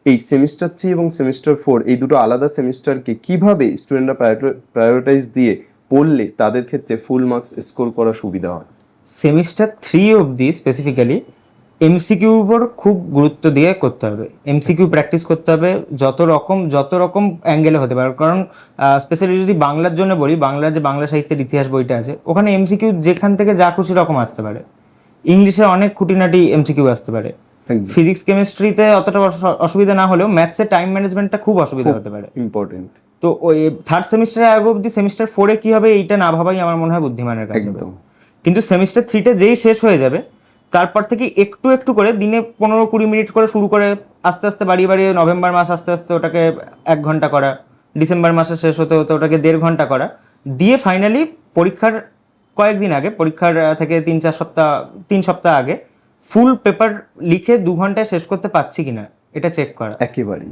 এই সেমিস্টার 3 এবং সেমিস্টার 4 এই দুটো আলাদা সেমিস্টারকে কিভাবে স্টুডেন্টরা প্রায়োরিটাইজ দিয়ে পড়লে তাদের ক্ষেত্রে ফুল মার্কস স্কোর করা সুবিধা হয়? সেমিস্টার 3 অবধি স্পেসিফিক্যালি এমসিকিউর উপর খুব গুরুত্ব দিয়ে করতে হবে, এমসিকিউ প্র্যাকটিস করতে হবে যত রকম অ্যাঙ্গেলে হতে পারে। কারণ স্পেশালি যদি বাংলার জন্য বলি, যে বাংলা সাহিত্যের ইতিহাস বইটা আছে, ওখানে এমসিকিউ যেখান থেকে যা খুশি রকম আসতে পারে। ইংলিশে অনেক খুঁটিনাটি এমসিকিউ আসতে পারে। ফিজিক্স কেমিস্ট্রিতে অতটা অসুবিধা না হলেও ম্যাথসে টাইম ম্যানেজমেন্টটা খুব অসুবিধা হতে পারে, ইম্পর্টেন্ট। তো ওই থার্ড সেমিস্টারে আগে অবধি সেমিস্টার 4-এ কী হবে এইটা না ভাবাই আমার মনে হয় বুদ্ধিমানের কাজ হবে। কিন্তু সেমিস্টার 3-তে যেই শেষ হয়ে যাবে তারপর থেকে একটু একটু করে দিনে 15-20 মিনিট করে শুরু করে আস্তে আস্তে বাড়িয়ে নভেম্বর মাস আস্তে আস্তে ওটাকে 1 ঘন্টা করা, ডিসেম্বর মাসে শেষ হতে হতে ওটাকে 1.5 ঘন্টা করা, দিয়ে ফাইনালি পরীক্ষার কয়েকদিন আগে, পরীক্ষার থেকে 3 সপ্তাহ আগে ফুল পেপার লিখে 2 ঘন্টায় শেষ করতে পারছি কিনা এটা চেক করা। একেবারেই